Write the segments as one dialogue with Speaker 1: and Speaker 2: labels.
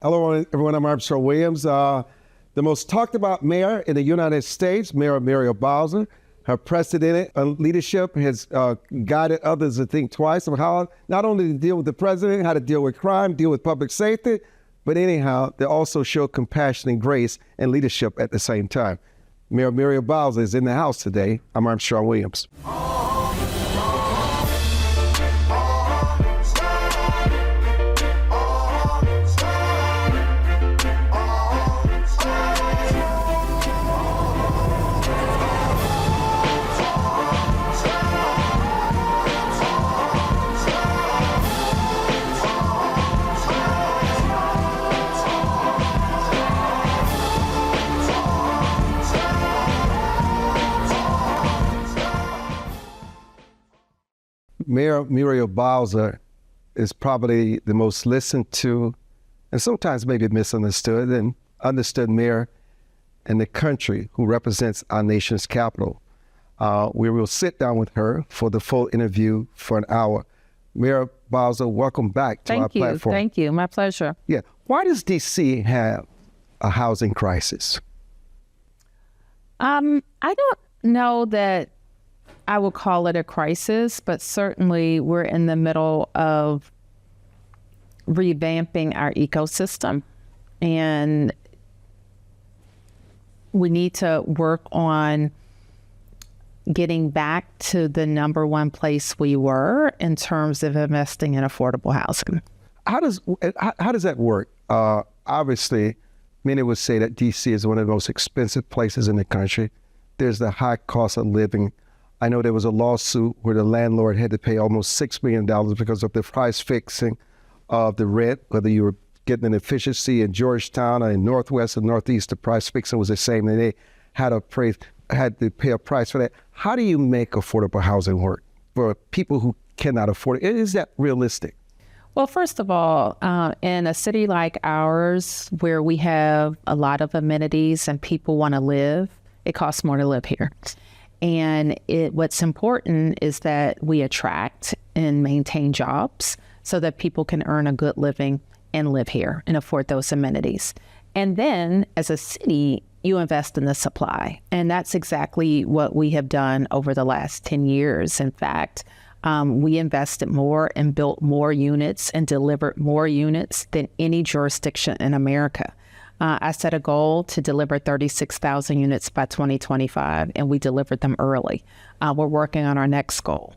Speaker 1: Hello, everyone. I'm Armstrong Williams. The most talked about mayor in the United States, Mayor Muriel Bowser. Her precedent leadership has guided others to think twice of how not only to deal with the president, how to deal with crime, deal with public safety, but anyhow, they also show compassion and grace and leadership at the same time. Mayor Muriel Bowser is in the house today. I'm Armstrong Williams. Mayor Muriel Bowser is probably the most listened to and sometimes maybe misunderstood and understood mayor in the country who represents our nation's capital. We will sit down with her for the full interview for an hour. Mayor Bowser, welcome back to our platform.
Speaker 2: Thank you. My pleasure.
Speaker 1: Yeah. Why does D.C. have a housing crisis?
Speaker 2: I don't know that I would call it a crisis, but certainly we're in the middle of revamping our ecosystem, and we need to work on getting back to the number one place we were in terms of investing in affordable housing.
Speaker 1: How does that work? Obviously, many would say that D.C. is one of the most expensive places in the country. There's the high cost of living. I know there was a lawsuit where the landlord had to pay almost $6 million because of the price fixing of the rent, whether you were getting an efficiency in Georgetown or in Northwest or Northeast, the price fixing was the same, and they had to pay a price for that. How do you make affordable housing work for people who cannot afford it? Is that realistic?
Speaker 2: Well, first of all, in a city like ours, where we have a lot of amenities and people want to live, it costs more to live here. And what's important is that we attract and maintain jobs so that people can earn a good living and live here and afford those amenities. And then as a city, you invest in the supply. And that's exactly what we have done over the last 10 years. In fact, we invested more and built more units and delivered more units than any jurisdiction in America. I set a goal to deliver 36,000 units by 2025, and we delivered them early. We're working on our next goal.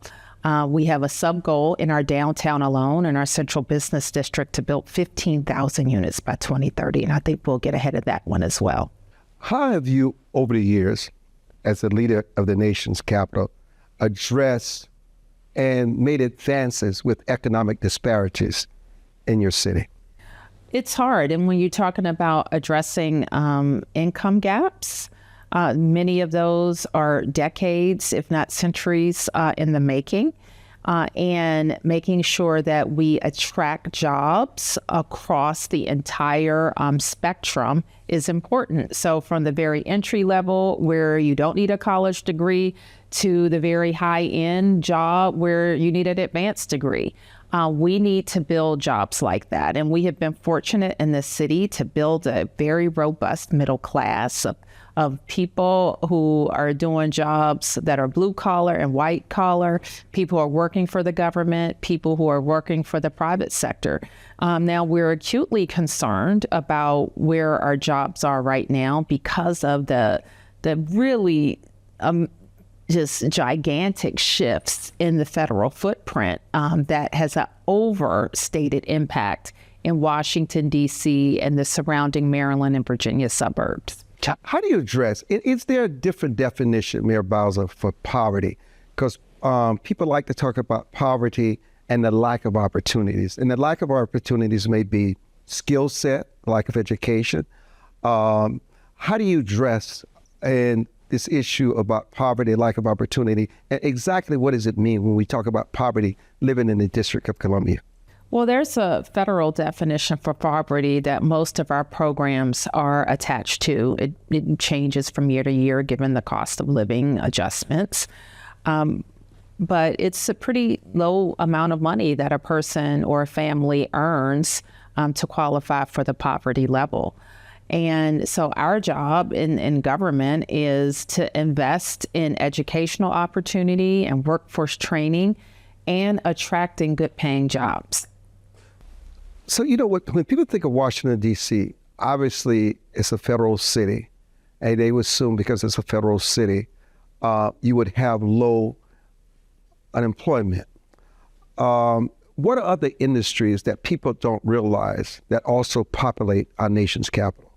Speaker 2: We have a sub-goal in our downtown alone, in our central business district, to build 15,000 units by 2030, and I think we'll get ahead of that one as well.
Speaker 1: How have you, over the years, as the leader of the nation's capital, addressed and made advances with economic disparities in your city?
Speaker 2: It's hard. And when you're talking about addressing income gaps, many of those are decades, if not centuries, in the making, and making sure that we attract jobs across the entire spectrum is important. So from the very entry level, where you don't need a college degree, to the very high-end job where you need an advanced degree. We need to build jobs like that. And we have been fortunate in this city to build a very robust middle class of people who are doing jobs that are blue collar and white collar, people who are working for the government, people who are working for the private sector. Now, we're acutely concerned about where our jobs are right now because of the really just gigantic shifts in the federal footprint that has an overstated impact in Washington, D.C. and the surrounding Maryland and Virginia suburbs.
Speaker 1: How do you address, is there a different definition, Mayor Bowser, for poverty? Because people like to talk about poverty and the lack of opportunities. And the lack of opportunities may be skill set, lack of education. How do you address this issue about poverty, lack of opportunity, and exactly what does it mean when we talk about poverty living in the District of Columbia?
Speaker 2: Well, there's a federal definition for poverty that most of our programs are attached to. It changes from year to year given the cost of living adjustments. But it's a pretty low amount of money that a person or a family earns to qualify for the poverty level. And so our job in government is to invest in educational opportunity and workforce training and attracting good paying jobs.
Speaker 1: So, you know, when people think of Washington, D.C., obviously it's a federal city, and they would assume because it's a federal city, you would have low unemployment. What are other industries that people don't realize that also populate our nation's capital?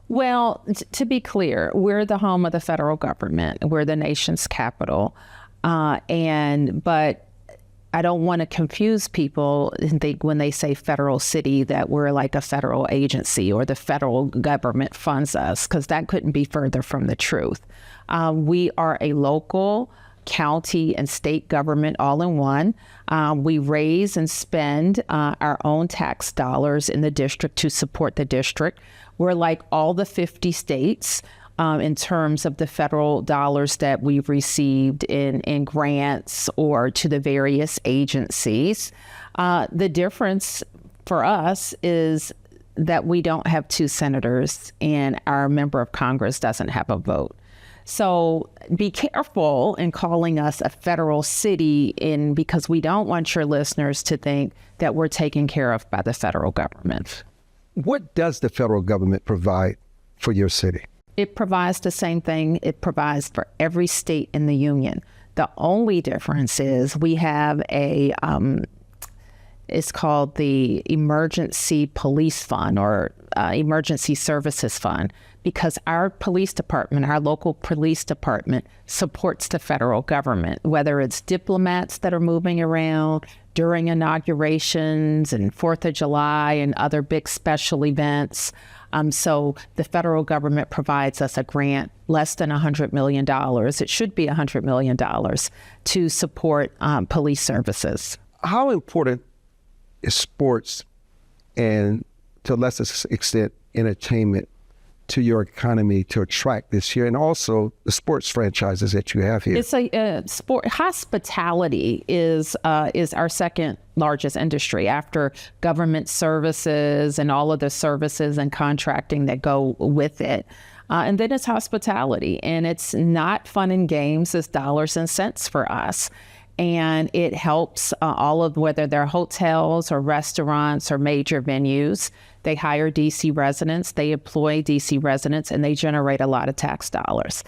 Speaker 2: Well, to be clear, we're the home of the federal government. We're the nation's capital. But I don't want to confuse people and think when they say federal city that we're like a federal agency or the federal government funds us, because that couldn't be further from the truth. We are a local, county, and state government all in one. We raise and spend our own tax dollars in the district to support the district. We're like all the 50 states in terms of the federal dollars that we've received in grants or to the various agencies. The difference for us is that we don't have 2 senators and our member of Congress doesn't have a vote. So be careful in calling us a federal city because we don't want your listeners to think that we're taken care of by the federal government.
Speaker 1: What does the federal government provide for your city?
Speaker 2: It provides the same thing it provides for every state in the union. The only difference is we have it's called the Emergency Police Fund or Emergency Services Fund, because our police department, our local police department, supports the federal government, whether it's diplomats that are moving around during inaugurations and 4th of July and other big special events. So the federal government provides us a grant less than $100 million. It should be $100 million to support police services.
Speaker 1: How important is sports and, to a lesser extent, entertainment to your economy to attract this year, and also the sports franchises that you have here?
Speaker 2: It's a sport. Hospitality is our second largest industry after government services and all of the services and contracting that go with it. And then it's hospitality, and it's not fun and games, it's dollars and cents for us. And it helps all of, whether they're hotels or restaurants or major venues. They hire DC residents, they employ DC residents, and they generate a lot of tax dollars.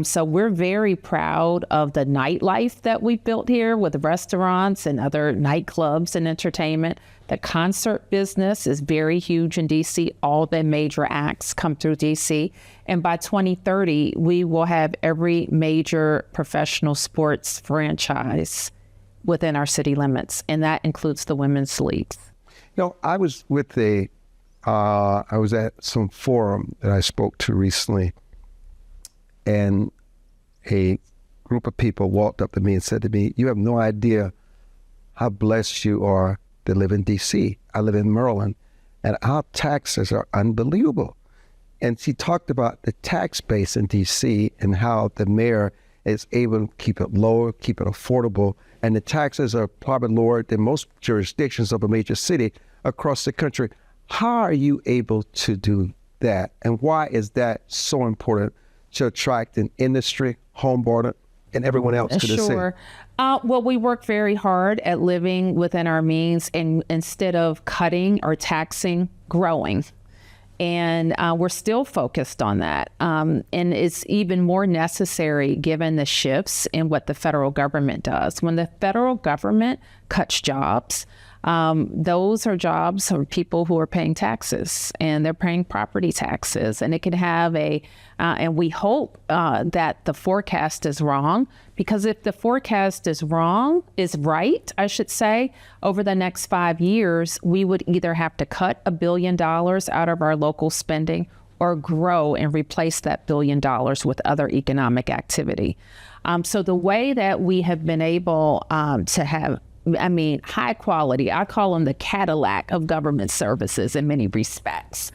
Speaker 2: So we're very proud of the nightlife that we've built here with restaurants and other nightclubs and entertainment. The concert business is very huge in DC. All the major acts come through DC. And by 2030, we will have every major professional sports franchise within our city limits, and that includes the women's leagues.
Speaker 1: You know, I was at some forum that I spoke to recently, and a group of people walked up to me and said to me, "You have no idea how blessed you are to live in D.C. I live in Maryland, and our taxes are unbelievable." And she talked about the tax base in D.C. and how the mayor is able to keep it lower, keep it affordable, and the taxes are probably lower than most jurisdictions of a major city across the country. How are you able to do that? And why is that so important to attract an industry, homeowner, and everyone else to the city?
Speaker 2: Sure. Well, we work very hard at living within our means, and instead of cutting or taxing, growing. And we're still focused on that. And it's even more necessary given the shifts in what the federal government does. When the federal government cuts jobs, those are jobs for people who are paying taxes, and they're paying property taxes. And it can have and we hope that the forecast is wrong, because if the forecast is right, I should say, over the next 5 years, we would either have to cut $1 billion out of our local spending or grow and replace that $1 billion with other economic activity. So the way that we have been able to have high quality, I call them the Cadillac of government services in many respects,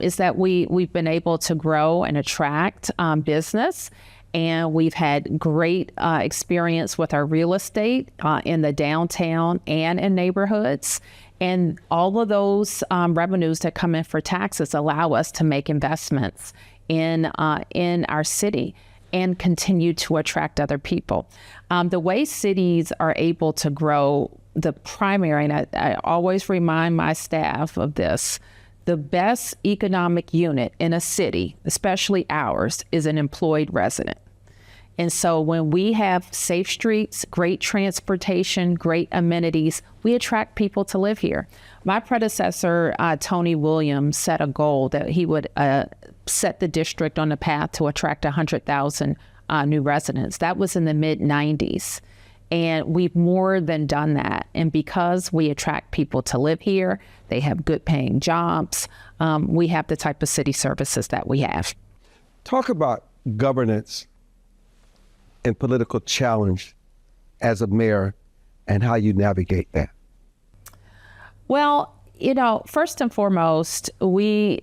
Speaker 2: is that we've been able to grow and attract business. And we've had great experience with our real estate in the downtown and in neighborhoods. And all of those revenues that come in for taxes allow us to make investments in our city and continue to attract other people. The way cities are able to grow, the primary, and I always remind my staff of this, the best economic unit in a city, especially ours, is an employed resident. And so when we have safe streets, great transportation, great amenities, we attract people to live here. My predecessor, Tony Williams, set a goal that he would set the district on the path to attract 100,000 new residents. That was in the mid-90s. And we've more than done that. And because we attract people to live here, they have good paying jobs, we have the type of city services that we have.
Speaker 1: Talk about governance and political challenge as a mayor and how you navigate that.
Speaker 2: Well, first and foremost, I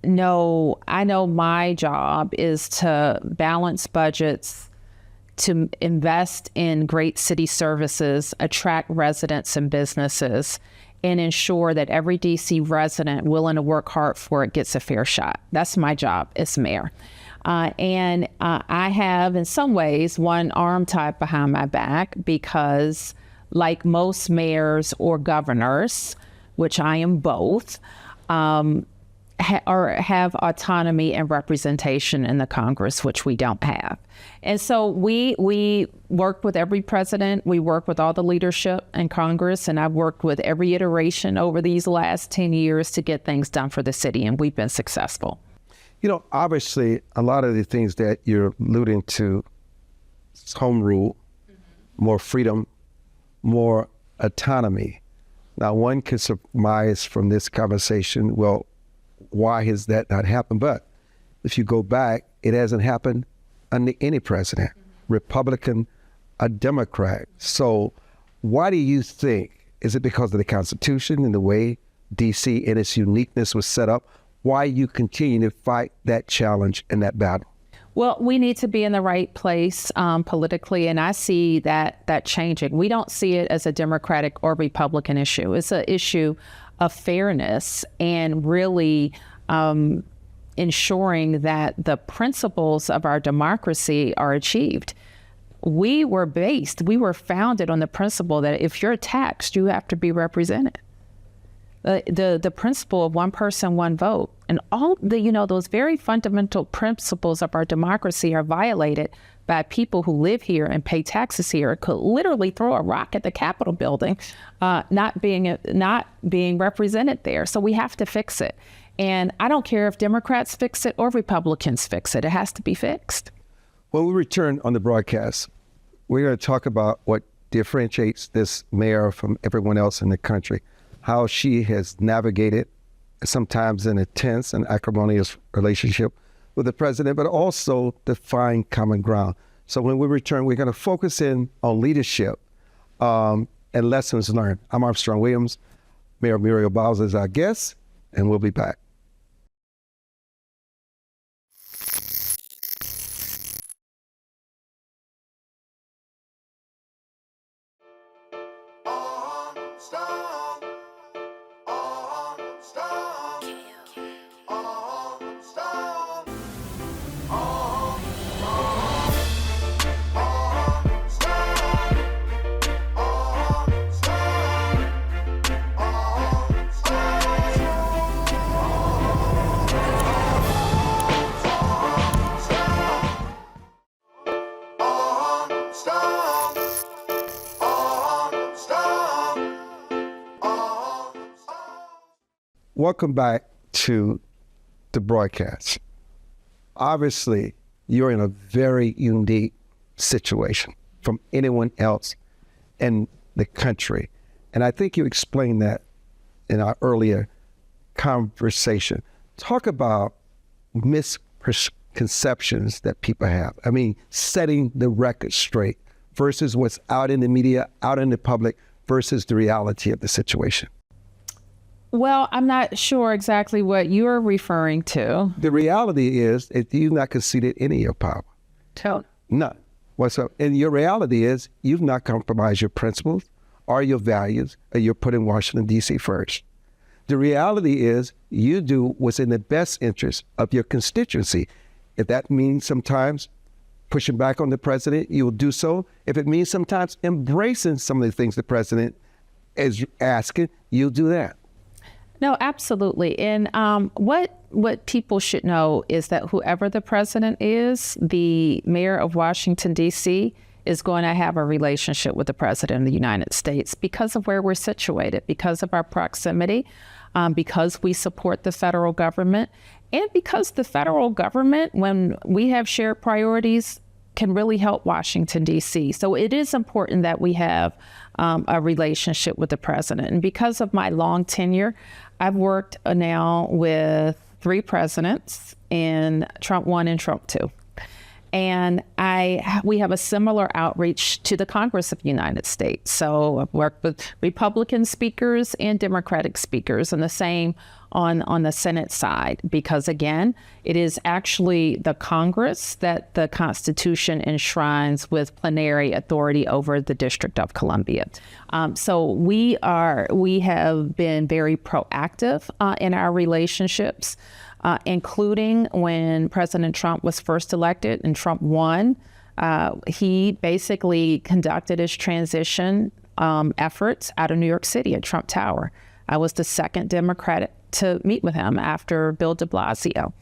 Speaker 2: know my job is to balance budgets, to invest in great city services, attract residents and businesses, and ensure that every DC resident willing to work hard for it gets a fair shot. That's my job as mayor. And I have, in some ways, one arm tied behind my back because, like most mayors or governors, which I am both, have autonomy and representation in the Congress, which we don't have. And so we work with every president. We work with all the leadership in Congress, and I've worked with every iteration over these last 10 years to get things done for the city, and we've been successful.
Speaker 1: Obviously, a lot of the things that you're alluding to, home rule, more freedom, more autonomy. Now, one can surmise from this conversation, well, why has that not happened? But if you go back, it hasn't happened under any president, Republican, a Democrat. So why do you think, is it because of the Constitution and the way DC and its uniqueness was set up? Why you continue to fight that challenge and that battle?
Speaker 2: Well, we need to be in the right place politically, and I see that changing. We don't see it as a Democratic or Republican issue. It's an issue of fairness and really ensuring that the principles of our democracy are achieved. We were founded on the principle that if you're taxed, you have to be represented. The principle of one person, one vote, and all those very fundamental principles of our democracy are violated by people who live here and pay taxes here, could literally throw a rock at the Capitol building, not being represented there. So we have to fix it. And I don't care if Democrats fix it or Republicans fix it. It has to be fixed.
Speaker 1: When we return on the broadcast, we're going to talk about what differentiates this mayor from everyone else in the country, how she has navigated sometimes in a tense and acrimonious relationship with the president, but also to find common ground. So when we return, we're going to focus in on leadership and lessons learned. I'm Armstrong Williams. Mayor Muriel Bowles is our guest, and we'll be back. Welcome back to the broadcast. Obviously, you're in a very unique situation from anyone else in the country. And I think you explained that in our earlier conversation. Talk about misconceptions that people have. I mean, setting the record straight versus what's out in the media, out in the public, versus the reality of the situation.
Speaker 2: Well, I'm not sure exactly what you're referring to.
Speaker 1: The reality is that you've not conceded any of your power.
Speaker 2: Totally.
Speaker 1: None whatsoever. And your reality is you've not compromised your principles are your values, and you're putting Washington, D.C. first. The reality is you do what's in the best interest of your constituency. If that means sometimes pushing back on the president, you'll do so. If it means sometimes embracing some of the things the president is asking, you'll do that.
Speaker 2: No, absolutely. And what people should know is that whoever the president is, the mayor of Washington, D.C., is going to have a relationship with the president of the United States because of where we're situated, because of our proximity, because we support the federal government, and because the federal government, when we have shared priorities, can really help Washington, D.C. So it is important that we have a relationship with the president. And because of my long tenure, I've worked now with 3 presidents, in Trump 1 and Trump 2. And we have a similar outreach to the Congress of the United States. So I've worked with Republican speakers and Democratic speakers, and the same on the Senate side, because again, it is actually the Congress that the Constitution enshrines with plenary authority over the District of Columbia. So we have been very proactive in our relationships. Including when President Trump was first elected and Trump won, he basically conducted his transition efforts out of New York City at Trump Tower. I was the second Democrat to meet with him after Bill de Blasio.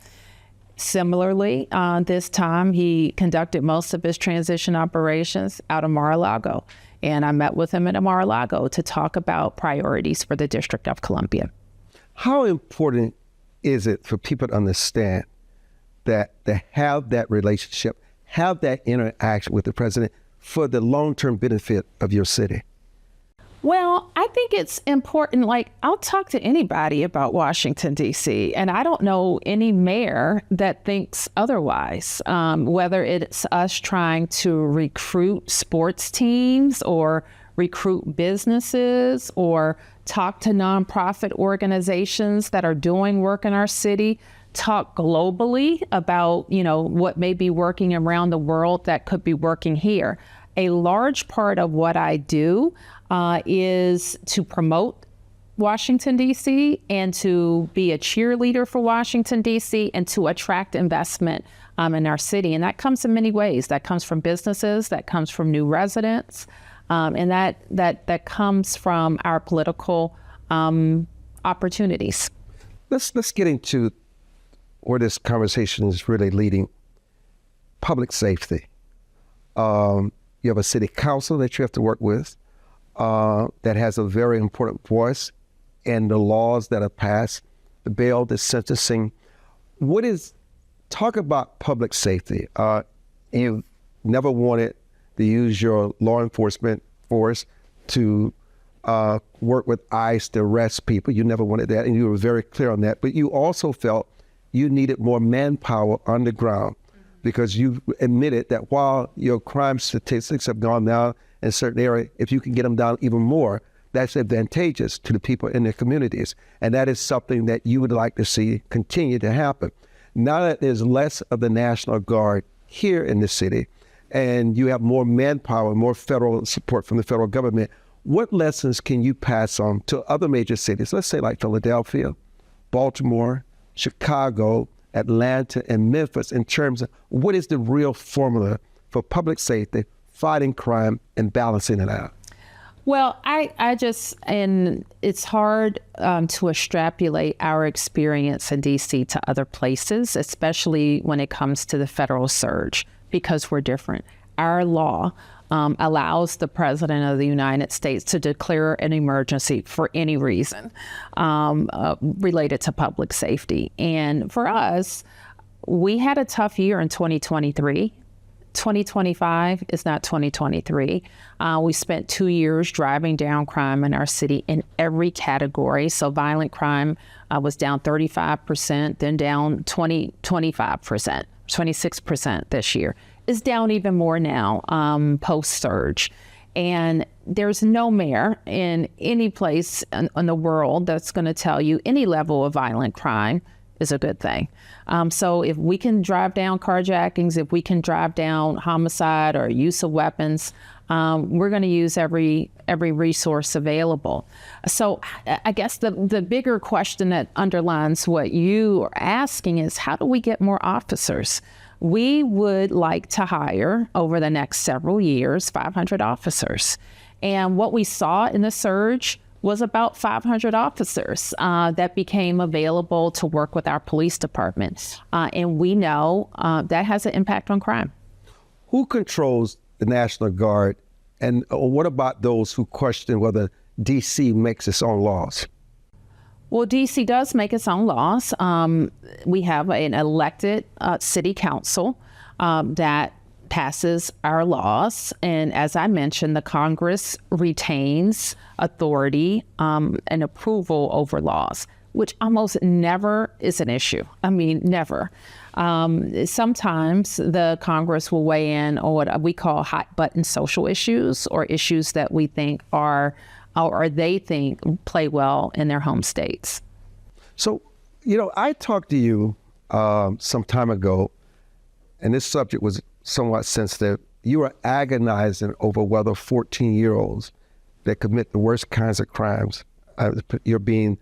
Speaker 2: Similarly, this time he conducted most of his transition operations out of Mar-a-Lago, and I met with him at Mar-a-Lago to talk about priorities for the District of Columbia.
Speaker 1: How important is it for people to understand that they have that relationship, have that interaction with the president for the long-term benefit of your city?
Speaker 2: Well, I think it's important. Like, I'll talk to anybody about Washington, D.C., and I don't know any mayor that thinks otherwise, whether it's us trying to recruit sports teams or recruit businesses or talk to nonprofit organizations that are doing work in our city, talk globally about, what may be working around the world that could be working here. A large part of what I do is to promote Washington, D.C., and to be a cheerleader for Washington, D.C., and to attract investment in our city. And that comes in many ways. That comes from businesses, that comes from new residents, and that comes from our political opportunities.
Speaker 1: Let's get into where this conversation is really leading. Public safety. You have a city council that you have to work with that has a very important voice in the laws that are passed, the bail, the sentencing. Talk about public safety. You never wanted to use your law enforcement force to work with ICE to arrest people. You never wanted that, and you were very clear on that. But you also felt you needed more manpower on the ground because you admitted that while your crime statistics have gone down in certain areas, if you can get them down even more, that's advantageous to the people in their communities. And that is something that you would like to see continue to happen. Now that there's less of the National Guard here in the city, and you have more manpower, more federal support from the federal government, what lessons can you pass on to other major cities, let's say like Philadelphia, Baltimore, Chicago, Atlanta, and Memphis, in terms of what is the real formula for public safety, fighting crime, and balancing it out?
Speaker 2: Well, and it's hard to extrapolate our experience in D.C. to other places, especially when it comes to the federal surge, because we're different. Our law allows the President of the United States to declare an emergency for any reason related to public safety. And for us, we had a tough year in 2023. 2025 is not 2023. We spent 2 years driving down crime in our city in every category. So violent crime was down 35%, then down 25%, 26% this year. It's down even more now post-surge. And there's no mayor in any place in the world that's going to tell you any level of violent crime is a good thing. So if we can drive down carjackings, if we can drive down homicide or use of weapons, we're going to use every resource available. So I guess the bigger question that underlines what you are asking is, how do we get more officers? We would like to hire over the next several years 500 officers. And what we saw in the surge was about 500 officers that became available to work with our police department. And we know that has an impact on crime.
Speaker 1: Who controls the National Guard? And what about those who question whether D.C. makes its own laws?
Speaker 2: Well, D.C. does make its own laws. We have an elected city council that passes our laws. And as I mentioned, the Congress retains authority and approval over laws, which almost never is an issue. I mean, never. Sometimes the Congress will weigh in on what we call hot button social issues, or issues that we think are, or they think play well in their home states.
Speaker 1: So, I talked to you some time ago, and this subject was somewhat sensitive. You were agonizing over whether 14-year-olds that commit the worst kinds of crimes, you're being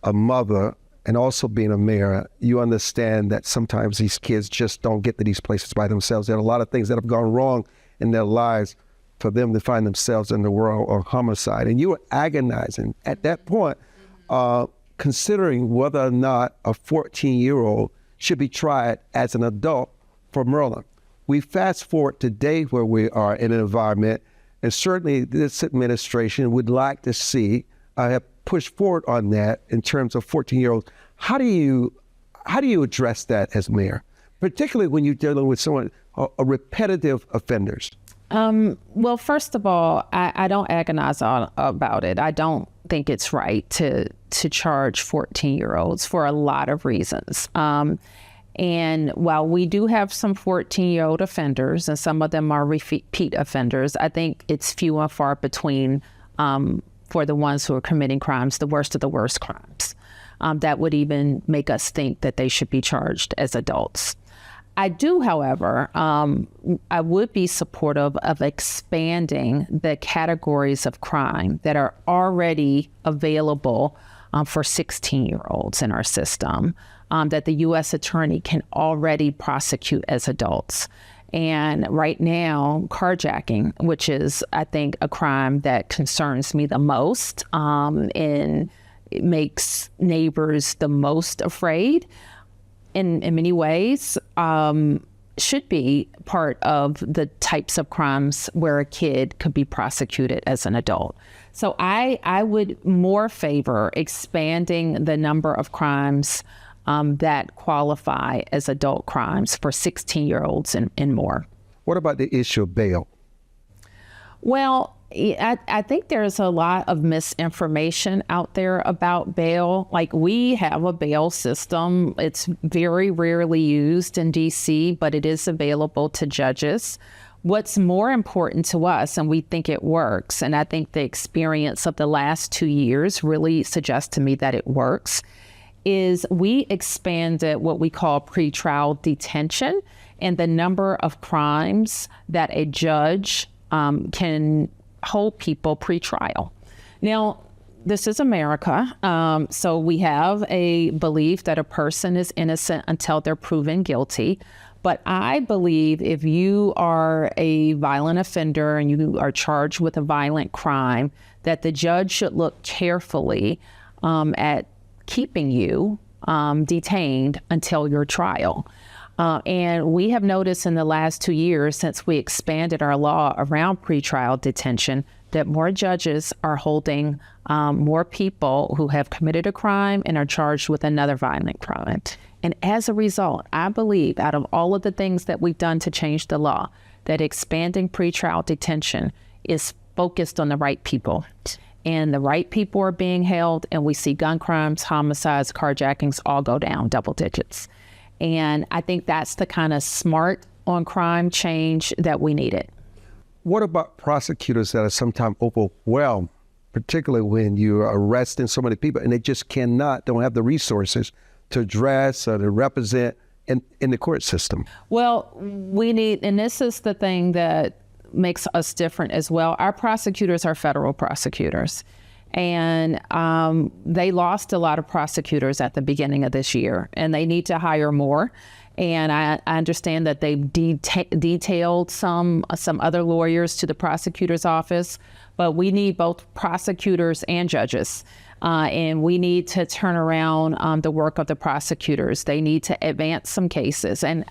Speaker 1: a mother and also being a mayor, you understand that sometimes these kids just don't get to these places by themselves. There are a lot of things that have gone wrong in their lives for them to find themselves in the world of homicide. And you were agonizing at that point, considering whether or not a 14-year-old should be tried as an adult for murder. We fast forward today where we are in an environment, and certainly this administration would like to see have pushed forward on that in terms of 14-year-olds. How do you address that as mayor, particularly when you're dealing with someone, a repetitive offenders?
Speaker 2: Well, first of all, I don't agonize about it. I don't think it's right to charge 14-year-olds for a lot of reasons. And while we do have some 14-year-old offenders, and some of them are repeat offenders, I think it's few and far between for the ones who are committing crimes, the worst of the worst crimes, that would even make us think that they should be charged as adults. I do, however, I would be supportive of expanding the categories of crime that are already available for 16-year-olds in our system, that the U.S. attorney can already prosecute as adults. And right now, carjacking, which is, I think, a crime that concerns me the most, and it makes neighbors the most afraid in many ways, should be part of the types of crimes where a kid could be prosecuted as an adult. So I would more favor expanding the number of crimes that qualify as adult crimes for 16-year-olds and more.
Speaker 1: What about the issue of bail?
Speaker 2: Well, I think there's a lot of misinformation out there about bail. Like, we have a bail system. It's very rarely used in D.C., but it is available to judges. What's more important to us, and we think it works, and I think the experience of the last 2 years really suggests to me that it works, is we expanded what we call pretrial detention and the number of crimes that a judge can hold people pretrial. Now, this is America, so we have a belief that a person is innocent until they're proven guilty. But I believe if you are a violent offender and you are charged with a violent crime, that the judge should look carefully at keeping you detained until your trial. And we have noticed in the last 2 years, since we expanded our law around pretrial detention, that more judges are holding more people who have committed a crime and are charged with another violent crime. And as a result, I believe, out of all of the things that we've done to change the law, that expanding pretrial detention is focused on the right people. And the right people are being held, and we see gun crimes, homicides, carjackings all go down double digits. And I think that's the kind of smart on crime change that we needed.
Speaker 1: What about prosecutors that are sometimes overwhelmed, particularly when you're arresting so many people and they just don't have the resources to address or to represent in the court system?
Speaker 2: Well, we need, and this is the thing that makes us different as well. Our prosecutors are federal prosecutors. And they lost a lot of prosecutors at the beginning of this year, and they need to hire more. And I understand that they've detailed some other lawyers to the prosecutor's office, but we need both prosecutors and judges. And we need to turn around the work of the prosecutors. They need to advance some cases. And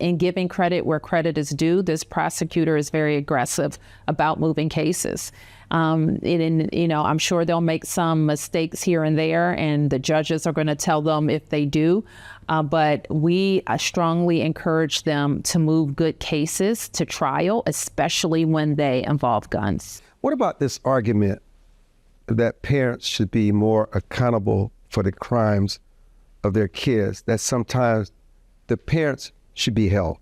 Speaker 2: in giving credit where credit is due, this prosecutor is very aggressive about moving cases. I'm sure they'll make some mistakes here and there, and the judges are going to tell them if they do. But we strongly encourage them to move good cases to trial, especially when they involve guns.
Speaker 1: What about this argument that parents should be more accountable for the crimes of their kids, that sometimes the parents should be held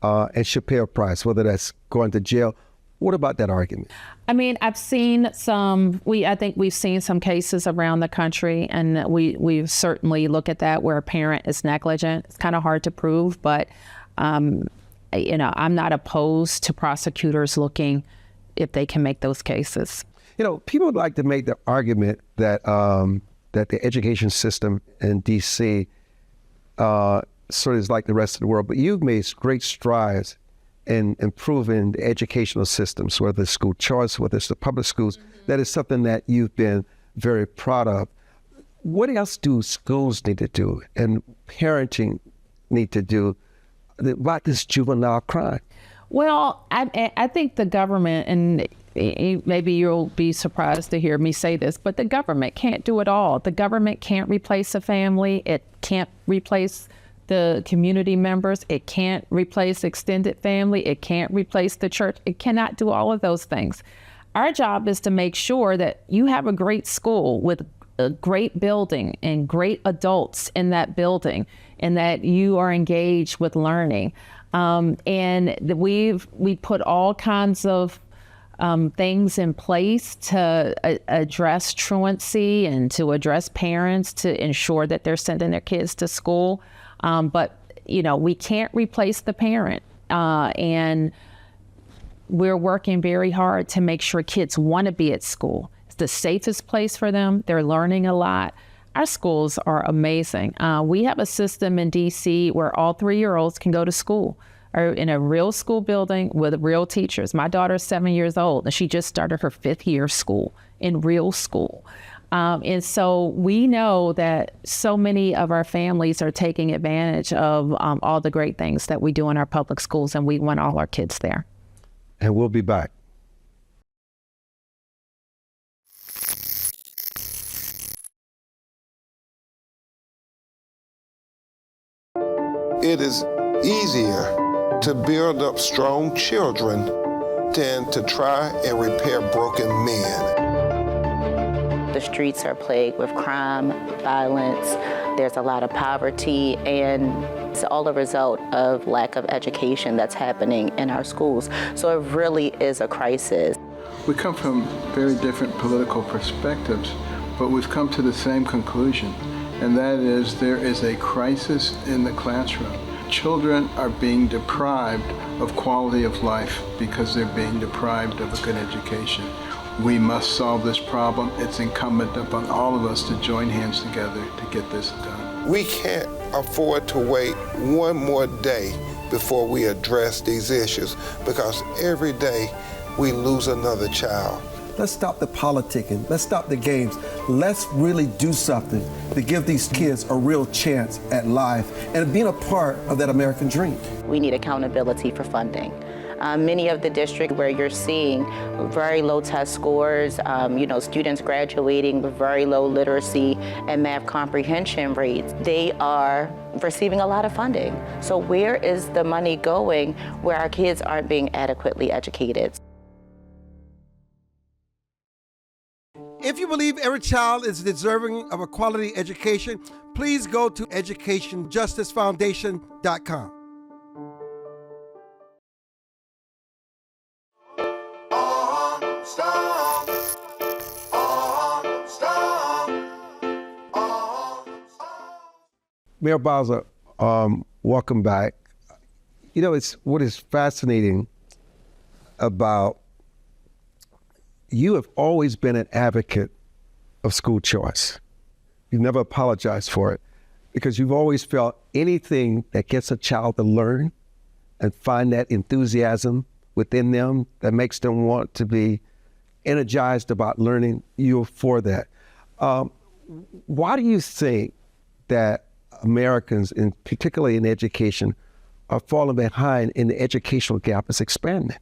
Speaker 1: and should pay a price, whether that's going to jail? What about that argument?
Speaker 2: I mean, I've seen I think we've seen some cases around the country, and we certainly look at that where a parent is negligent. It's kind of hard to prove, but, I'm not opposed to prosecutors looking if they can make those cases.
Speaker 1: People like to make the argument that that the education system in D.C. Sort of is like the rest of the world, but you've made great strides in improving the educational systems, whether it's school choice, whether it's the public schools. Mm-hmm. That is something that you've been very proud of. What else do schools need to do and parenting need to do about this juvenile crime?
Speaker 2: Well, I think the government, and maybe you'll be surprised to hear me say this, but the government can't do it all. The government can't replace a family. It can't replace the community members. It can't replace extended family. It can't replace the church. It cannot do all of those things. Our job is to make sure that you have a great school with a great building and great adults in that building, and that you are engaged with learning. And we put all kinds of things in place to address truancy and to address parents to ensure that they're sending their kids to school. But we can't replace the parent. And we're working very hard to make sure kids want to be at school. It's the safest place for them. They're learning a lot. Our schools are amazing. We have a system in D.C. where all 3-year-olds can go to school, or in a real school building with real teachers. My daughter's 7 years old, and she just started her 5th year of school in real school. And so we know that so many of our families are taking advantage of all the great things that we do in our public schools, and we want all our kids there.
Speaker 1: And we'll be back.
Speaker 3: It is easier to build up strong children than to try and repair broken men.
Speaker 4: The streets are plagued with crime, violence. There's a lot of poverty, and it's all a result of lack of education that's happening in our schools. So it really is a crisis.
Speaker 5: We come from very different political perspectives, but we've come to the same conclusion, and that is there is a crisis in the classroom. Children are being deprived of quality of life because they're being deprived of a good education. We must solve this problem. It's incumbent upon all of us to join hands together to get this done.
Speaker 3: We can't afford to wait one more day before we address these issues, because every day we lose another child.
Speaker 6: Let's stop the politicking. Let's stop the games. Let's really do something to give these kids a real chance at life and being a part of that American dream.
Speaker 4: We need accountability for funding. Many of the districts where you're seeing very low test scores, students graduating with very low literacy and math comprehension rates, they are receiving a lot of funding. So where is the money going where our kids aren't being adequately educated?
Speaker 6: If you believe every child is deserving of a quality education, please go to educationjusticefoundation.com.
Speaker 1: Mayor Bowser, welcome back. You know, it's what is fascinating about you have always been an advocate of school choice. You've never apologized for it because you've always felt anything that gets a child to learn and find that enthusiasm within them that makes them want to be energized about learning, you're for that. Why do you think that Americans, particularly in education, are falling behind and the educational gap is expanding?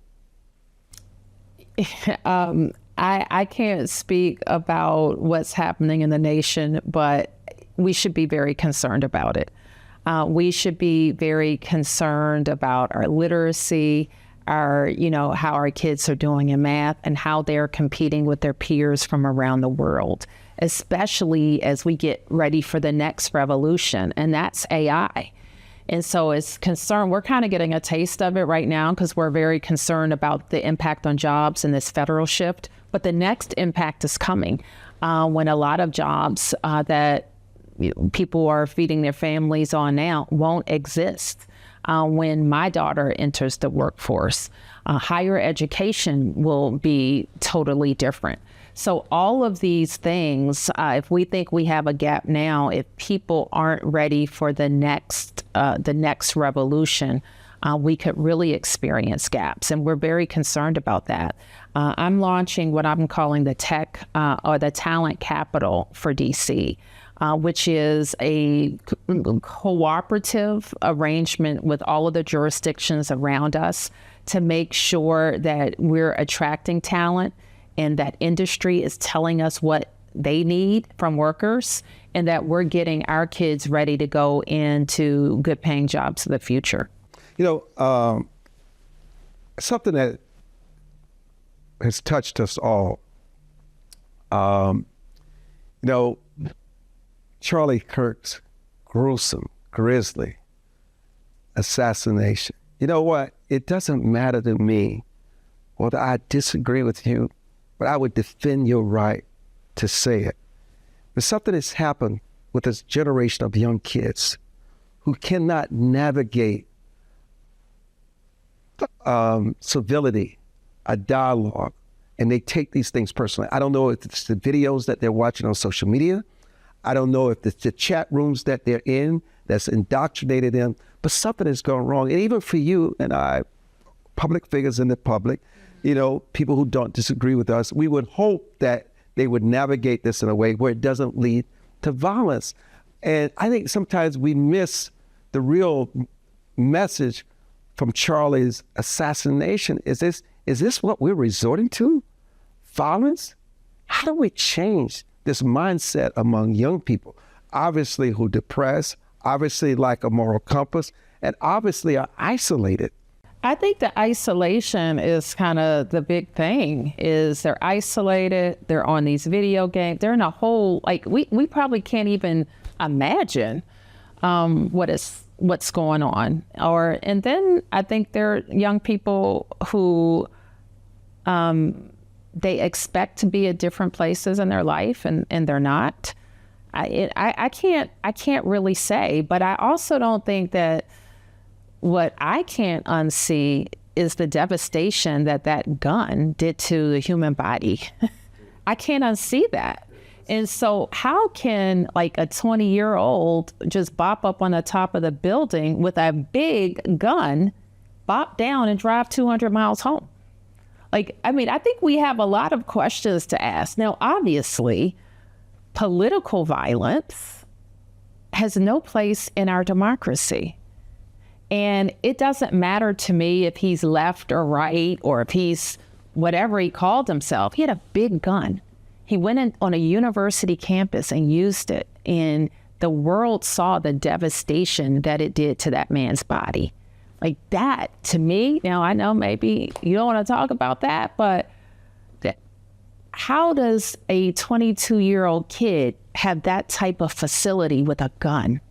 Speaker 2: I can't speak about what's happening in the nation, but we should be very concerned about it. We should be very concerned about our literacy, how our kids are doing in math and how they're competing with their peers from around the world, especially as we get ready for the next revolution, and that's AI. And so it's concerned, we're kind of getting a taste of it right now because we're very concerned about the impact on jobs and this federal shift. But the next impact is coming when a lot of jobs that people are feeding their families on now won't exist. When my daughter enters the workforce, higher education will be totally different. So all of these things, if we think we have a gap now, if people aren't ready for the next revolution, we could really experience gaps, and we're very concerned about that. I'm launching what I'm calling the tech or the talent capital for DC. Which is a cooperative arrangement with all of the jurisdictions around us to make sure that we're attracting talent and that industry is telling us what they need from workers and that we're getting our kids ready to go into good paying jobs of the future.
Speaker 1: Something that has touched us all, Charlie Kirk's gruesome, grisly assassination. You know what? It doesn't matter to me whether I disagree with you, but I would defend your right to say it. There's something that's happened with this generation of young kids who cannot navigate civility, a dialogue, and they take these things personally. I don't know if it's the videos that they're watching on social media. I don't know if it's the chat rooms that they're in that's indoctrinated them, but something has gone wrong. And even for you and I, public figures in the public, people who don't disagree with us, we would hope that they would navigate this in a way where it doesn't lead to violence. And I think sometimes we miss the real message from Charlie's assassination. Is this what we're resorting to? Violence? How do we change this mindset among young people, obviously who depressed, obviously lack a moral compass, and obviously are isolated?
Speaker 2: I think the isolation is kind of the big thing, is they're isolated, they're on these video games, they're in a whole, we probably can't even imagine what's going on. And then I think there are young people who they expect to be at different places in their life and they're not. I can't really say, but I also don't think that what I can't unsee is the devastation that gun did to the human body. I can't unsee that. And so how can a 20-year-old just bop up on the top of the building with a big gun, bop down and drive 200 miles home? I think we have a lot of questions to ask. Now, obviously, political violence has no place in our democracy. And it doesn't matter to me if he's left or right or if he's whatever he called himself. He had a big gun. He went in on a university campus and used it. And the world saw the devastation that it did to that man's body. That, to me, now I know maybe you don't want to talk about that, but how does a 22-year-old kid have that type of facility with a gun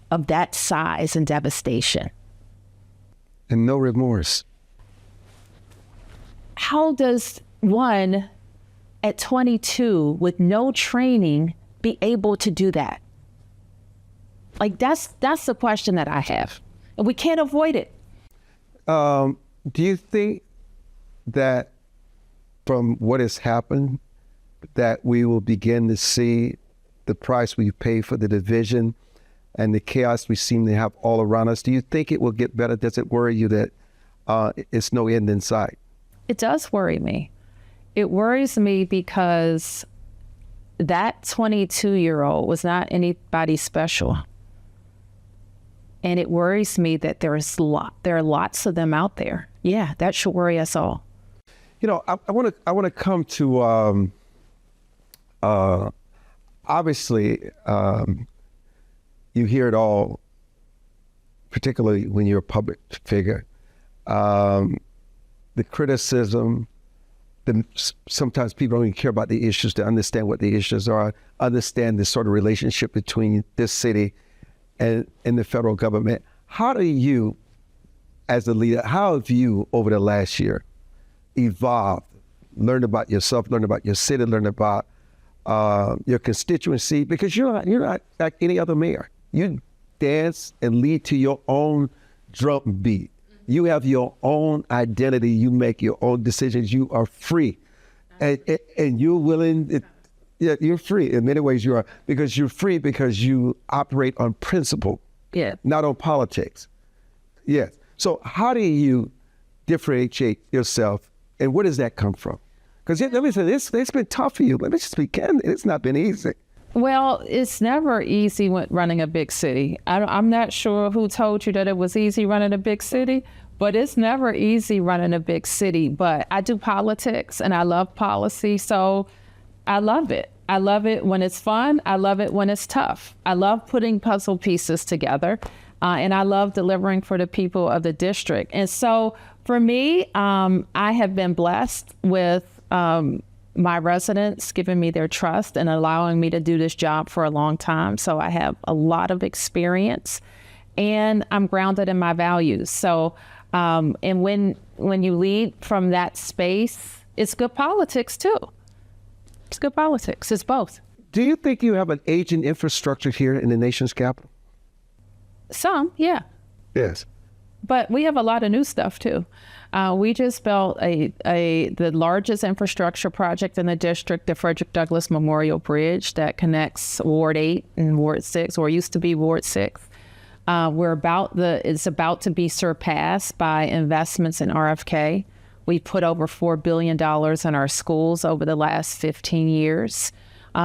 Speaker 2: of that size and devastation?
Speaker 1: And no remorse.
Speaker 2: How does one at 22 with no training be able to do that? Like that's the question that I have. And we can't avoid it.
Speaker 1: Do you think that from what has happened, that we will begin to see the price we pay for the division and the chaos we seem to have all around us? Do you think it will get better? Does it worry you that it's no end in sight?
Speaker 2: It does worry me. It worries me because that 22-year-old was not anybody special. And it worries me that there are lots of them out there. Yeah, that should worry us all.
Speaker 1: You know, I want to come to obviously you hear it all, particularly when you're a public figure. The criticism. Sometimes people don't even care about the issues to understand what the issues are, understand the sort of relationship between this city and the federal government. How do you, as a leader, how have you over the last year evolved, learned about yourself, learned about your city, learned about your constituency? Because you're not like any other mayor. You dance and lead to your own drum beat. You have your own identity. You make your own decisions. You are free. And you're willing, you're free. In many ways you are, because you're free because you operate on principle, not on politics. Yes. So how do you differentiate yourself, and where does that come from? Because let me say, it's been tough for you. Let me just be candid. It's not been easy.
Speaker 2: Well, it's never easy when running a big city. I'm not sure who told you that it was easy running a big city, but it's never easy running a big city. But I do politics and I love policy, so I love it. I love it when it's fun. I love it when it's tough. I love putting puzzle pieces together, and I love delivering for the people of the district. And so for me, I have been blessed with my residents giving me their trust and allowing me to do this job for a long time. So I have a lot of experience and I'm grounded in my values. So, and when you lead from that space, it's good politics too. It's good politics. It's both.
Speaker 1: Do you think you have an aging infrastructure here in the nation's capital?
Speaker 2: Some, yeah.
Speaker 1: Yes.
Speaker 2: But we have a lot of new stuff too. We just built the largest infrastructure project in the district, the Frederick Douglass Memorial Bridge that connects Ward 8 and Ward 6, or used to be Ward 6. It's about to be surpassed by investments in RFK. We put over $4 billion in our schools over the last 15 years.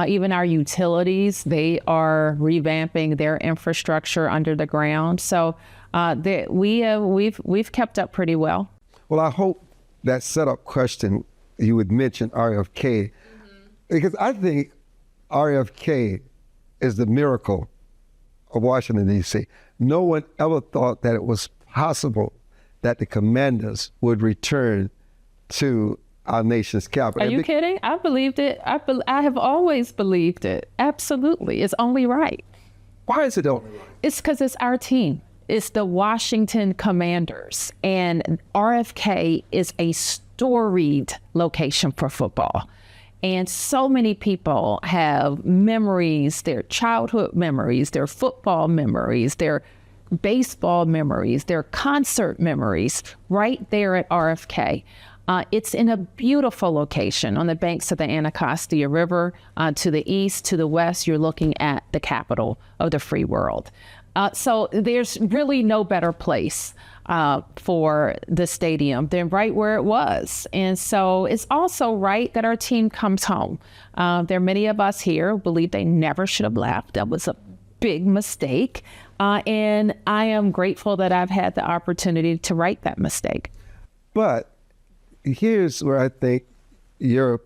Speaker 2: Even our utilities, they are revamping their infrastructure under the ground. So we've kept up pretty well.
Speaker 1: Well, I hope that setup question you would mention RFK, because I think RFK is the miracle of Washington, D.C. No one ever thought that it was possible that the commanders would return to our nation's capital.
Speaker 2: Are you kidding? I believed it. I have always believed it. Absolutely. It's only right.
Speaker 1: Why is it only right?
Speaker 2: It's because it's our team. It's the Washington Commanders, and RFK is a storied location for football. And so many people have memories, their childhood memories, their football memories, their baseball memories, their concert memories right there at RFK. It's in a beautiful location on the banks of the Anacostia River. To the east, to the west, you're looking at the capital of the free world. So there's really no better place for the stadium than right where it was. And so it's also right that our team comes home. There are many of us here who believe they never should have left. That was a big mistake. And I am grateful that I've had the opportunity to right that mistake.
Speaker 1: But here's where I think your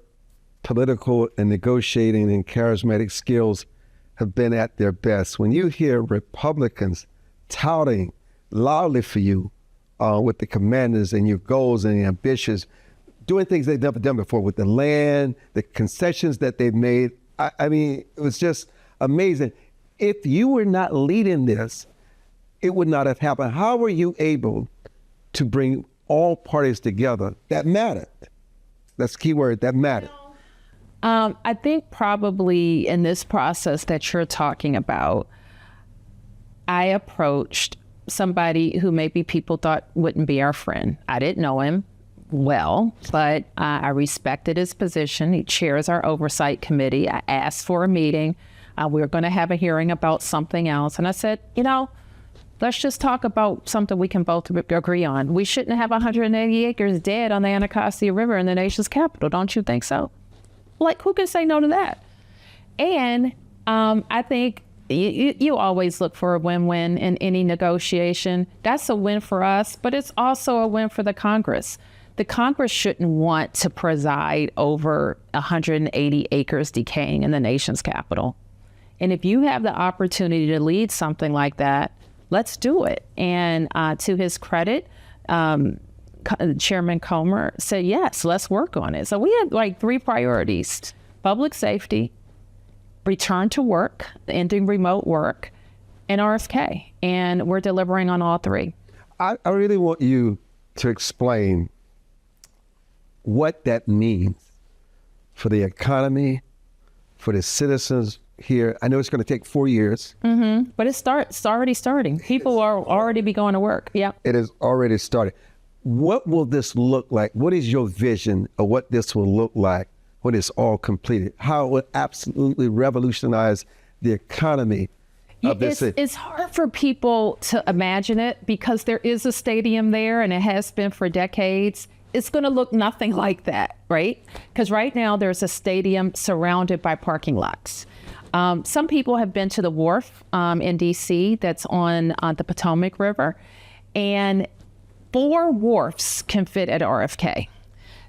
Speaker 1: political and negotiating and charismatic skills have been at their best. When you hear Republicans touting loudly for you with the commanders and your goals and your ambitions, doing things they've never done before with the land, the concessions that they've made. I mean, it was just amazing. If you were not leading this, it would not have happened. How were you able to bring all parties together that mattered? That's the key word, that mattered.
Speaker 2: I think probably in this process that you're talking about, I approached somebody who maybe people thought wouldn't be our friend. I didn't know him well, but I respected his position. He chairs our oversight committee. I asked for a meeting. We were going to have a hearing about something else. And I said, let's just talk about something we can both agree on. We shouldn't have 180 acres dead on the Anacostia River in the nation's capital. Don't you think so? Like, who can say no to that? And I think you always look for a win-win in any negotiation. That's a win for us, but it's also a win for the Congress. The Congress shouldn't want to preside over 180 acres decaying in the nation's capital. And if you have the opportunity to lead something like that, let's do it. And to his credit, Chairman Comer said, yes, let's work on it. So we had like 3 priorities: public safety, return to work, ending remote work, and RFK. And we're delivering on all 3.
Speaker 1: I really want you to explain what that means for the economy, for the citizens here. I know it's going to take 4 years.
Speaker 2: But it's already starting. People are already be going to work. Yeah.
Speaker 1: It has already started. What will this look like? What is your vision of what this will look like when it's all completed? How it will absolutely revolutionize the economy of this city?
Speaker 2: It's hard for people to imagine it because there is a stadium there and it has been for decades. It's going to look nothing like that, right? Because right now there's a stadium surrounded by parking lots. Some people have been to the wharf in D.C. that's on the Potomac River, and 4 wharfs can fit at RFK.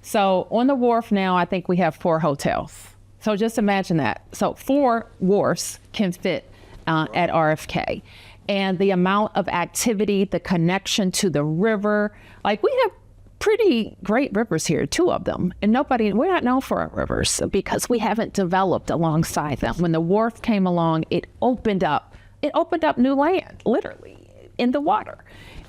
Speaker 2: So on the wharf now, I think we have 4 hotels. So just imagine that. So 4 wharfs can fit at RFK. And the amount of activity, the connection to the river, like we have pretty great rivers here, 2 of them. And we're not known for our rivers because we haven't developed alongside them. When the wharf came along, it opened up new land, literally, in the water.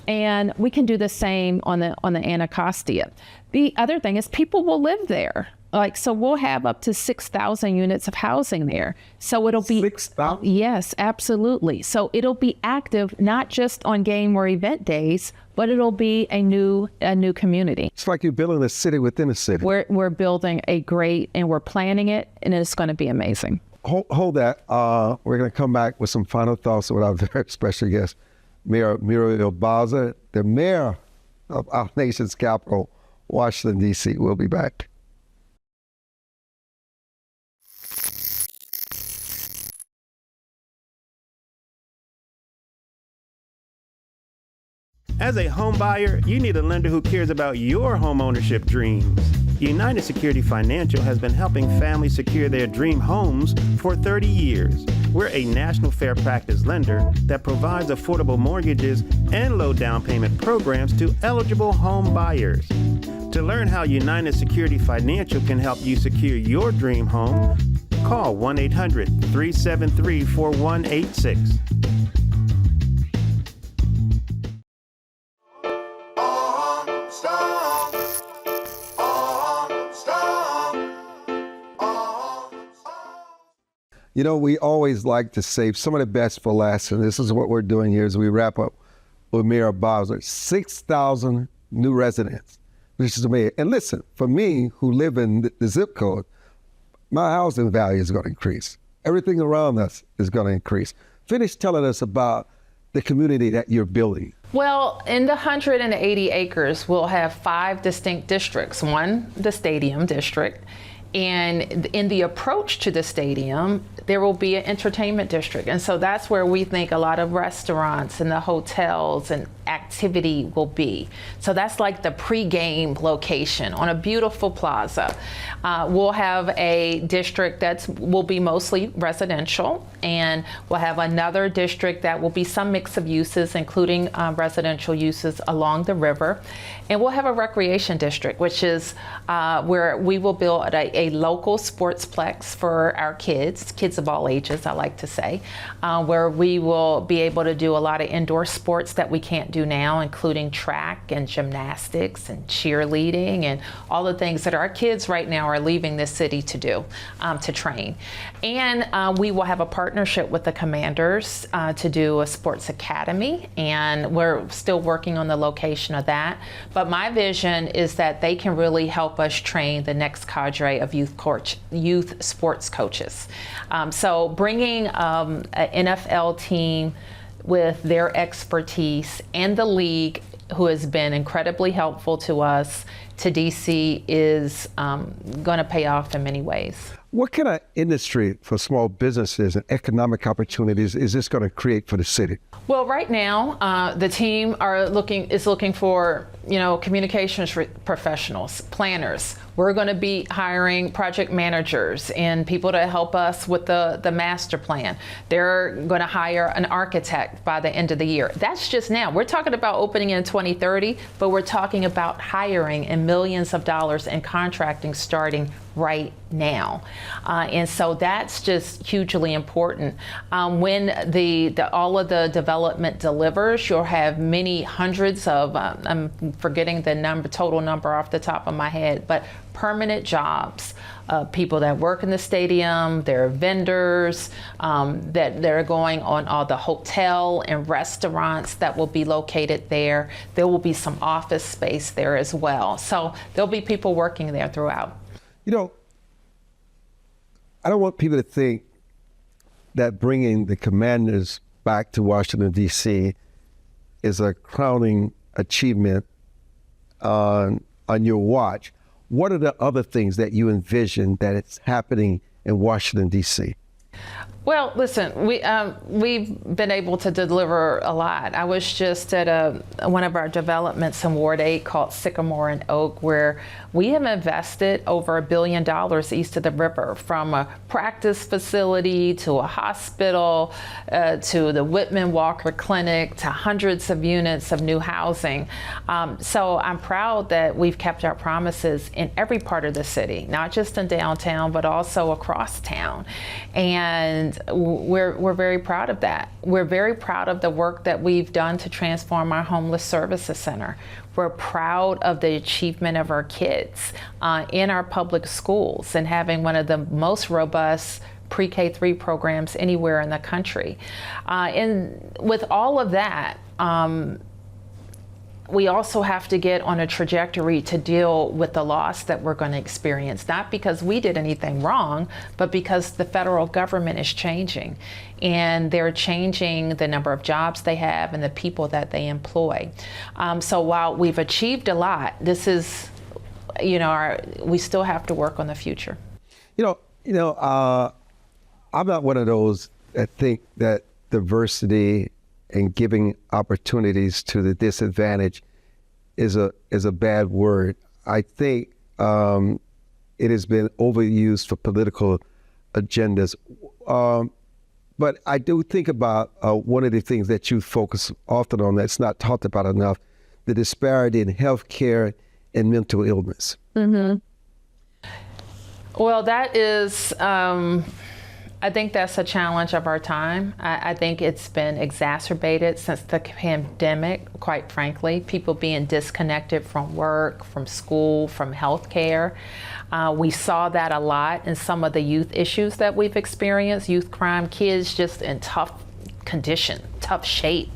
Speaker 2: And we can do the same on the Anacostia. The other thing is people will live there. So we'll have up to 6,000 units of housing there. So it'll be
Speaker 1: 6,000?
Speaker 2: Yes, absolutely. So it'll be active not just on game or event days, but it'll be a new community.
Speaker 1: It's like you're building a city within a city.
Speaker 2: We're building and we're planning it, and it's going to be amazing.
Speaker 1: Hold that. We're going to come back with some final thoughts with our very special guest, Mayor Muriel, the mayor of our nation's capital, Washington, D.C. We'll be back.
Speaker 7: As a home buyer, you need a lender who cares about your home ownership dreams. United Security Financial has been helping families secure their dream homes for 30 years. We're a national fair practice lender that provides affordable mortgages and low down payment programs to eligible home buyers. To learn how United Security Financial can help you secure your dream home, call 1-800-373-4186.
Speaker 1: We always like to save some of the best for last, and this is what we're doing here as we wrap up with Mayor Bowser. 6,000 new residents, which is amazing. And listen, for me, who live in the zip code, my housing value is going to increase. Everything around us is going to increase. Finish telling us about the community that you're building.
Speaker 2: Well, in the 180 acres, we'll have 5 distinct districts. One, the stadium district. And in the approach to the stadium, there will be an entertainment district. And so that's where we think a lot of restaurants and the hotels and activity will be. So that's like the pre-game location on a beautiful plaza. We'll have a district that will be mostly residential, and we'll have another district that will be some mix of uses, including residential uses along the river. And we'll have a recreation district, which is where we will build a a local sportsplex for our kids of all ages, I like to say, where we will be able to do a lot of indoor sports that we can't do now, including track and gymnastics and cheerleading and all the things that our kids right now are leaving this city to do, to train. And we will have a partnership with the Commanders to do a sports academy, and we're still working on the location of that. But my vision is that they can really help us train the next cadre of youth sports coaches. So bringing an NFL team with their expertise and the league, who has been incredibly helpful to us, to DC is going to pay off in many ways.
Speaker 1: What kind of industry for small businesses and economic opportunities is this going to create for the city?
Speaker 2: Well, right now, the team is looking for, communications professionals, planners. We're going to be hiring project managers and people to help us with the master plan. They're going to hire an architect by the end of the year. That's just now. We're talking about opening in 2030, but we're talking about hiring and millions of dollars in contracting starting right now. And so that's just hugely important. When all of the development delivers, you'll have many hundreds of, I'm forgetting the total number off the top of my head, but permanent jobs. People that work in the stadium, there are vendors that they're going on all the hotel and restaurants that will be located there. There will be some office space there as well. So there'll be people working there throughout.
Speaker 1: I don't want people to think that bringing the Commanders back to Washington, D.C. is a crowning achievement on your watch. What are the other things that you envision that it's happening in Washington, D.C.?
Speaker 2: Well, listen, we've been able to deliver a lot. I was just at one of our developments in Ward 8 called Sycamore and Oak, where we have invested over $1 billion east of the river, from a practice facility to a hospital to the Whitman Walker Clinic to hundreds of units of new housing. So I'm proud that we've kept our promises in every part of the city, not just in downtown, but also across town. And we're very proud of that. We're very proud of the work that we've done to transform our homeless services center. We're proud of the achievement of our kids in our public schools and having one of the most robust pre-K-3 programs anywhere in the country. And with all of that, we also have to get on a trajectory to deal with the loss that we're going to experience, not because we did anything wrong, but because the federal government is changing. And they're changing the number of jobs they have and the people that they employ. So while we've achieved a lot, this is, we still have to work on the future.
Speaker 1: I'm not one of those that think that diversity and giving opportunities to the disadvantaged is a bad word. I think it has been overused for political agendas. But I do think about one of the things that you focus often on that's not talked about enough, the disparity in healthcare and mental illness.
Speaker 2: Mm-hmm. Well, that is, I think that's a challenge of our time. I think it's been exacerbated since the pandemic, quite frankly, people being disconnected from work, from school, from healthcare. We saw that a lot in some of the youth issues that we've experienced, youth crime, kids just in tough condition, tough shape.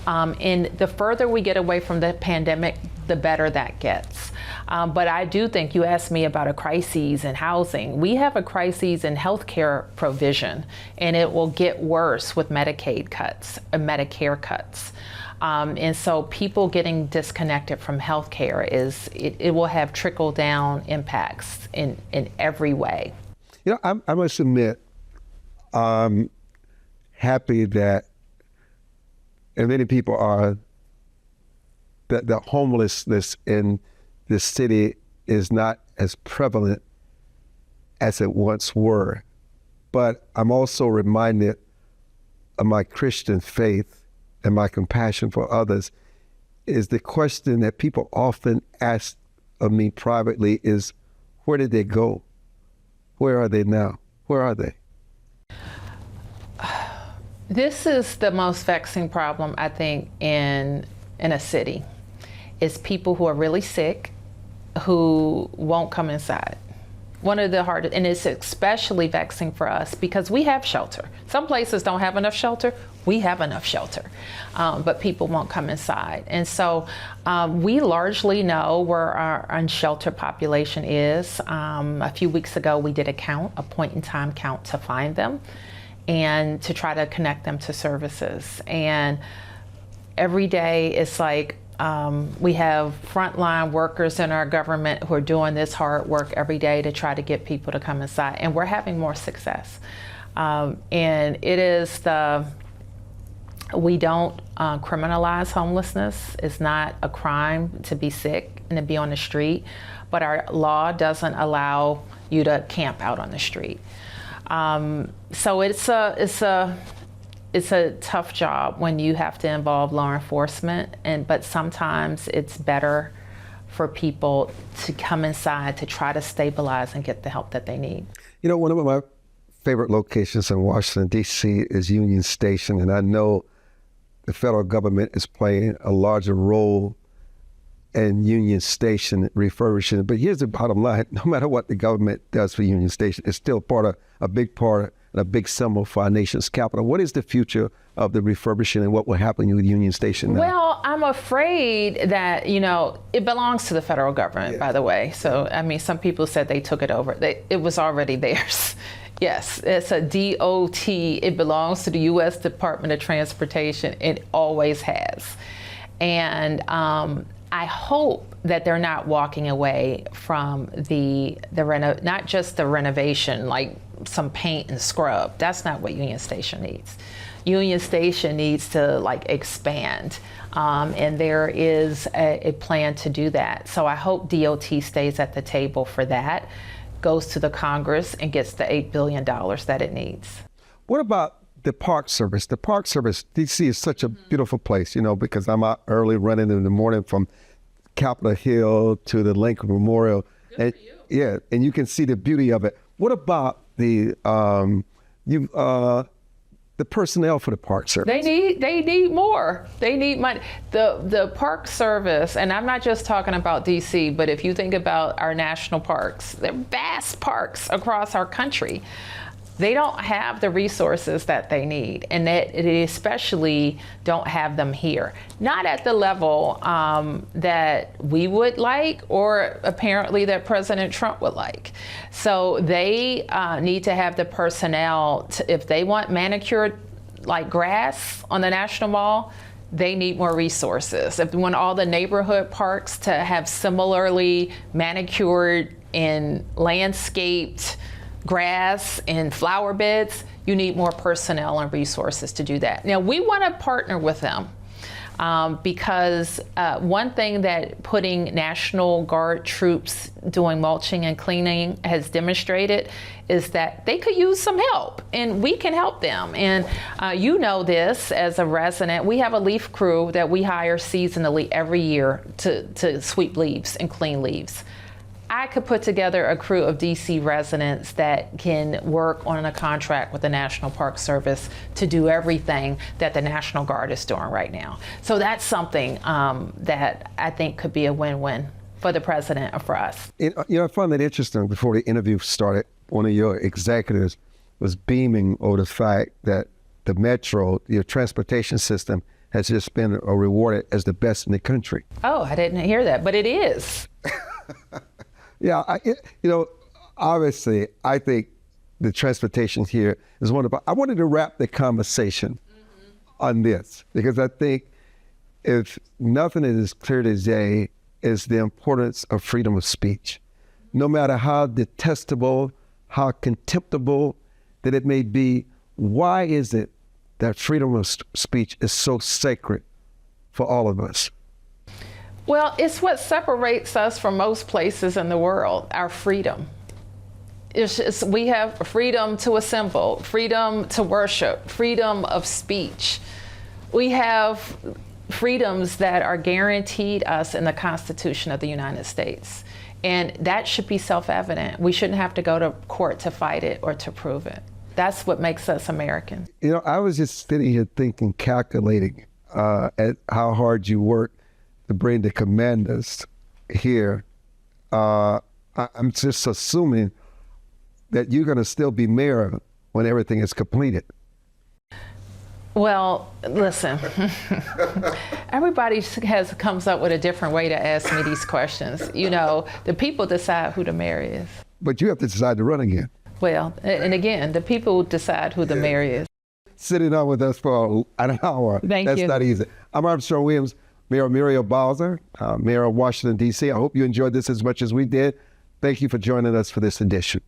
Speaker 2: And the further we get away from the pandemic, the better that gets. But I do think you asked me about a crisis in housing. We have a crisis in healthcare provision, and it will get worse with Medicaid cuts, Medicare cuts. And so people getting disconnected from healthcare it will have trickle down impacts in every way.
Speaker 1: I must admit, I'm happy that, and many people are, that the homelessness in this city is not as prevalent as it once were. But I'm also reminded of my Christian faith and my compassion for others. Is the question that people often ask of me privately is, where did they go? Where are they now? Where are they?
Speaker 2: This is the most vexing problem, I think, in a city, is people who are really sick who won't come inside. One of the hardest, and it's especially vexing for us because we have shelter. Some places don't have enough shelter. We have enough shelter, but people won't come inside. And so we largely know where our unsheltered population is. A few weeks ago, we did a point-in-time count to find them and to try to connect them to services. And every day it's like we have frontline workers in our government who are doing this hard work every day to try to get people to come inside, and we're having more success. And it is we don't criminalize homelessness. It's not a crime to be sick and to be on the street, but our law doesn't allow you to camp out on the street. So it's a tough job when you have to involve law enforcement, but sometimes it's better for people to come inside to try to stabilize and get the help that they need.
Speaker 1: You know, one of my favorite locations in Washington, D.C. is Union Station, and I know the federal government is playing a larger role in Union Station refurbishing it. But here's the bottom line: no matter what the government does for Union Station, it's still a big part and a big symbol for our nation's capital. What is the future of the refurbishing, and what will happen with Union Station now?
Speaker 2: Well, I'm afraid that, it belongs to the federal government, by the way. So, I mean, some people said they took it over. It was already theirs. Yes, it's a DOT. It belongs to the U.S. Department of Transportation. It always has. And I hope that they're not walking away from not just the renovation, like some paint and scrub. That's not what Union Station needs. Union Station needs to expand, and there is a plan to do that. So I hope DOT stays at the table for that, goes to the Congress and gets the $8 billion that it needs.
Speaker 1: What about the Park Service? The Park Service, D.C. is such a beautiful place, because I'm out early running in the morning from Capitol Hill to the Lincoln Memorial.
Speaker 2: Good for you.
Speaker 1: Yeah, and you can see the beauty of it. What about the personnel for the Park Service?
Speaker 2: They need more. They need money. The Park Service, and I'm not just talking about DC, but if you think about our national parks, they're vast parks across our country. They don't have the resources that they need, and they especially don't have them here. Not at the level that we would like, or apparently that President Trump would like. So they need to have the personnel, if they want manicured like grass on the National Mall, they need more resources. If they want all the neighborhood parks to have similarly manicured and landscaped grass and flower beds, you need more personnel and resources to do that. Now, we want to partner with them because one thing that putting National Guard troops doing mulching and cleaning has demonstrated is that they could use some help, and we can help them. And you know this as a resident, we have a leaf crew that we hire seasonally every year to sweep leaves and clean leaves. I could put together a crew of DC residents that can work on a contract with the National Park Service to do everything that the National Guard is doing right now. So that's something that I think could be a win-win for the president and for us.
Speaker 1: I found that interesting. Before the interview started, one of your executives was beaming over the fact that the metro, your transportation system, has just been rewarded as the best in the country.
Speaker 2: Oh, I didn't hear that, but it is.
Speaker 1: Yeah, obviously, I think the transportation here is wonderful. I wanted to wrap the conversation on this, because I think if nothing is as clear today is the importance of freedom of speech. No matter how detestable, how contemptible that it may be, why is it that freedom of speech is so sacred for all of us?
Speaker 2: Well, it's what separates us from most places in the world, our freedom. We have freedom to assemble, freedom to worship, freedom of speech. We have freedoms that are guaranteed us in the Constitution of the United States. And that should be self-evident. We shouldn't have to go to court to fight it or to prove it. That's what makes us American.
Speaker 1: You know, I was just sitting here thinking, calculating at how hard you work to bring the commanders here. I'm just assuming that you're going to still be mayor when everything is completed.
Speaker 2: Well, listen, everybody comes up with a different way to ask me these questions. You know, the people decide who the mayor is.
Speaker 1: But you have to decide to run again.
Speaker 2: Well, and again, the people decide who the mayor is.
Speaker 1: Sitting on with us for an hour.
Speaker 2: Thank
Speaker 1: That's
Speaker 2: you.
Speaker 1: not easy. I'm Armstrong Williams, Mayor Muriel Bowser, Mayor of Washington, D.C. I hope you enjoyed this as much as we did. Thank you for joining us for this edition.